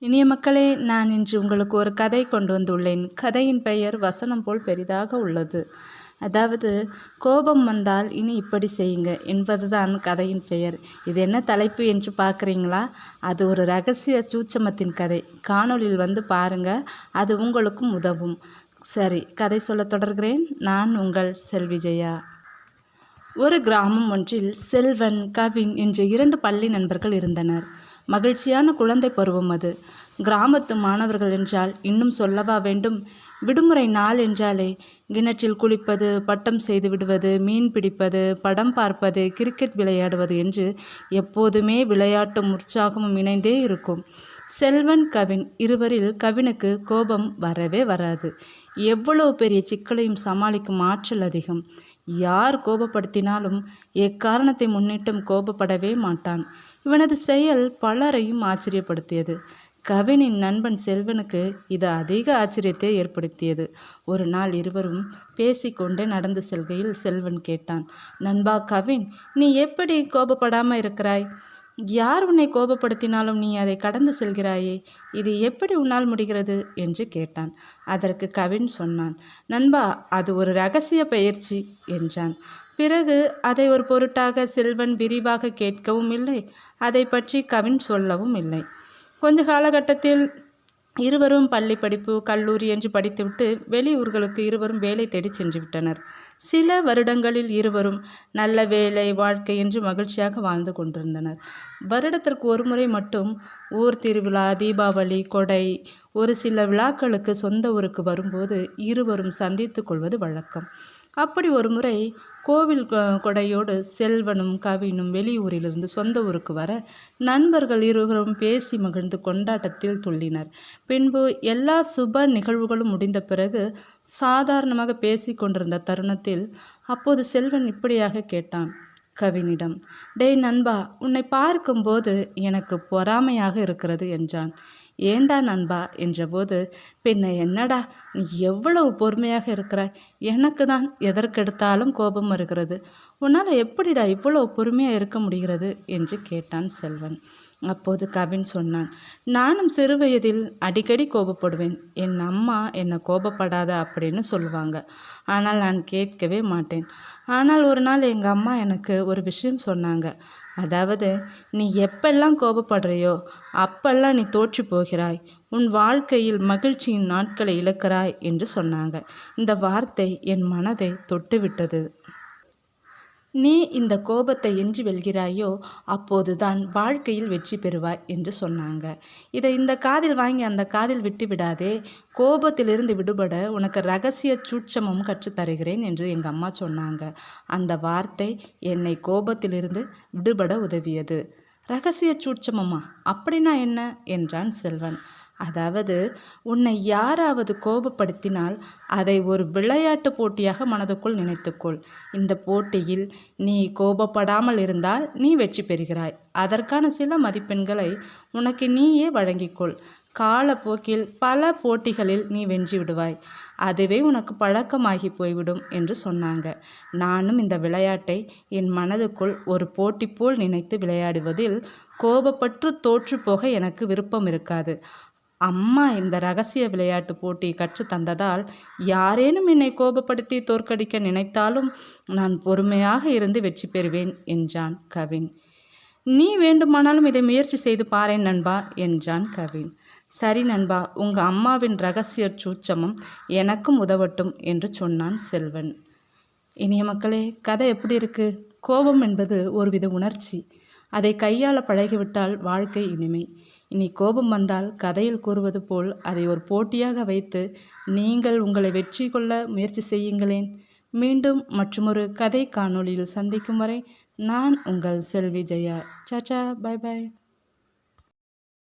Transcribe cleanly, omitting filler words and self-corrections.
இனிய மக்களே, நான் இன்று உங்களுக்கு ஒரு கதை கொண்டு வந்துள்ளேன். கதையின் பெயர் வசனம் போல் பெரிதாக உள்ளது. அதாவது, கோபம் வந்தால் இனி இப்படி செய்யுங்க என்பதுதான் கதையின் பெயர். இது என்ன தலைப்பு என்று பார்க்குறீங்களா? அது ஒரு ரகசிய சூட்சமத்தின் கதை. காணொளியில் வந்து பாருங்க, அது உங்களுக்கும் உதவும். சரி, கதை சொல்ல தொடர்கிறேன். நான் உங்கள் செல்விஜயா. ஒரு கிராமம் ஒன்றில் செல்வன், கவின் என்ற 2 பள்ளி நண்பர்கள் இருந்தனர். மகிழ்ச்சியான குழந்தை பருவம் அது. கிராமத்து மாணவர்கள் என்றால் இன்னும் சொல்லவா வேண்டும்? விடுமுறை நாள் என்றாலே கிணற்றில் குளிப்பது, பட்டம் செய்து விடுவது, மீன் பிடிப்பது, படம் பார்ப்பது, கிரிக்கெட் விளையாடுவது என்று எப்போதுமே விளையாட்டும் உற்சாகமும் இணைந்தே இருக்கும். செல்வன், கவின் இருவரில் கவினுக்கு கோபம் வரவே வராது. எவ்வளவு பெரிய சிக்கலையும் சமாளிக்கும் ஆற்றல் அதிகம். யார் கோபப்படுத்தினாலும் எக்காரணத்தை முன்னிட்டும் கோபப்படவே மாட்டான். இவனது செயல் பலரையும் ஆச்சரியப்படுத்தியது. கவினின் நண்பன் செல்வனுக்கு இது அதிக ஆச்சரியத்தை ஏற்படுத்தியது. ஒரு நாள் இருவரும் பேசிக்கொண்டே நடந்து செல்கையில் செல்வன் கேட்டான், நண்பா கவின், நீ எப்படி கோபப்படாமல் இருக்கிறாய்? யார் உன்னை கோபப்படுத்தினாலும் நீ அதை கடந்து செல்கிறாயே, இது எப்படி உன்னால் முடிகிறது என்று கேட்டான். அதற்கு கவின் சொன்னான், நண்பா, அது ஒரு இரகசிய பயிற்சி என்றான். பிறகு அதை ஒரு பொருட்டாக செல்வன் விரிவாக கேட்கவும் இல்லை, அதை பற்றி கவின் சொல்லவும் இல்லை. கொஞ்ச காலகட்டத்தில் இருவரும் பள்ளி படிப்பு, கல்லூரி என்று படித்துவிட்டு வெளியூர்களுக்கு இருவரும் வேலை தேடி சென்று விட்டனர். சில வருடங்களில் இருவரும் நல்ல வேலை, வாழ்க்கை என்று மகிழ்ச்சியாக வாழ்ந்து கொண்டிருந்தனர். வருடத்திற்கு ஒரு முறை மட்டும் ஊர் திருவிழா, தீபாவளி, கொடை, ஒரு சில விழாக்களுக்கு சொந்த ஊருக்கு வரும்போது இருவரும் சந்தித்து கொள்வது வழக்கம். அப்படி ஒரு முறை கோவில் கொடையோடு செல்வனும் கவினும் வெளியூரிலிருந்து சொந்த ஊருக்கு வர நண்பர்கள் இருவரும் பேசி மகிழ்ந்து கொண்டாட்டத்தில் துள்ளினர். பின்பு எல்லா சுப நிகழ்வுகளும் முடிந்த பிறகு சாதாரணமாக பேசி கொண்டிருந்த தருணத்தில் அப்போது செல்வன் இப்படியாக கேட்டான் கவினிடம், டேய் நண்பா, உன்னை பார்க்கும்போது எனக்கு பொறாமையாக இருக்கிறது என்றான். ஏண்டா நண்பா என்றபோது, பின்ன என்னடா, நீ எவ்வளவு பொறுமையாக இருக்கிறாய், எனக்கு தான் எதற்கெடுத்தாலும் கோபம் வருகிறது, உன்னால் எப்படிடா இவ்வளவு பொறுமையாக இருக்க முடிகிறது என்று கேட்டான் செல்வன். அப்போது கவின் சொன்னான், நானும் சிறு வயதில் அடிக்கடி கோபப்படுவேன். என் அம்மா என்னை கோபப்படாத அப்படின்னு சொல்லுவாங்க, ஆனால் நான் கேட்கவே மாட்டேன். ஆனால் ஒரு நாள் எங்கள் அம்மா எனக்கு ஒரு விஷயம் சொன்னாங்க. அதாவது, நீ எப்பெல்லாம் கோபப்படுறியோ அப்பெல்லாம் நீ தோற்று போகிறாய், உன் வாழ்க்கையில் மகிழ்ச்சியின் நாட்களை இழக்கிறாய் என்று சொன்னாங்க. இந்த வார்த்தை என் மனதை தொட்டுவிட்டது. நீ இந்த கோபத்தை என்று வெல்கிறாயோ அப்போதுதான் வாழ்க்கையில் வெற்றி பெறுவாய் என்று சொன்னாங்க. இதை இந்த காதில் வாங்கி அந்த காதில் விட்டு விடாதே, கோபத்திலிருந்து விடுபட உனக்கு ரகசிய சூட்சமும் கற்றுத்தருகிறேன் என்று எங்கள் அம்மா சொன்னாங்க. அந்த வார்த்தை என்னை கோபத்திலிருந்து விடுபட உதவியது. ரகசிய சூட்சமம்மா, அப்படின்னா என்ன என்றான் செல்வன். அதாவது, உன்னை யாராவது கோபப்படுத்தினால் அதை ஒரு விளையாட்டு போட்டியாக மனதுக்குள் நினைத்துக்கொள். இந்த போட்டியில் நீ கோபப்படாமல் இருந்தால் நீ வெற்றி பெறுகிறாய். அதற்கான சில மதிப்பெண்களை உனக்கு நீயே வழங்கிக்கொள். காலப்போக்கில் பல போட்டிகளில் நீ வென்று விடுவாய். அதுவே உனக்கு பழக்கமாகி போய்விடும் என்று சொன்னாங்க. நானும் இந்த விளையாட்டை என் மனதுக்குள் ஒரு போட்டி போல் நினைத்து விளையாடுவதில் கோபப்பட்டு தோற்று போக எனக்கு விருப்பம் இருக்காது. அம்மா இந்த ரகசிய விளையாட்டு போட்டி கற்று தந்ததால் யாரேனும் என்னை கோபப்படுத்தி தோற்கடிக்க நினைத்தாலும் நான் பொறுமையாக இருந்து வெற்றி பெறுவேன் என்றான் கவின். நீ வேண்டுமானாலும் இதை முயற்சி செய்து பாரேன் நண்பா என்றான் கவின். சரி நண்பா, உங்கள் அம்மாவின் ரகசிய சூட்சமும் எனக்கும் உதவட்டும் என்று சொன்னான் செல்வன். இனிய மக்களே, கதை எப்படி இருக்கு? கோபம் என்பது ஒருவித உணர்ச்சி. அதை கையாள பழகிவிட்டால் வாழ்க்கை இனிமை. இனி கோபம் வந்தால் கதையில் கூறுவது போல் அதை ஒரு போட்டியாக வைத்து நீங்கள் உங்களை வெற்றி கொள்ள முயற்சி செய்யுங்களேன். மீண்டும் மற்றொரு கதை காணொளியில் சந்திக்கும் வரை நான் உங்கள் செல்வி ஜெயா. சாச்சா, பை பாய்.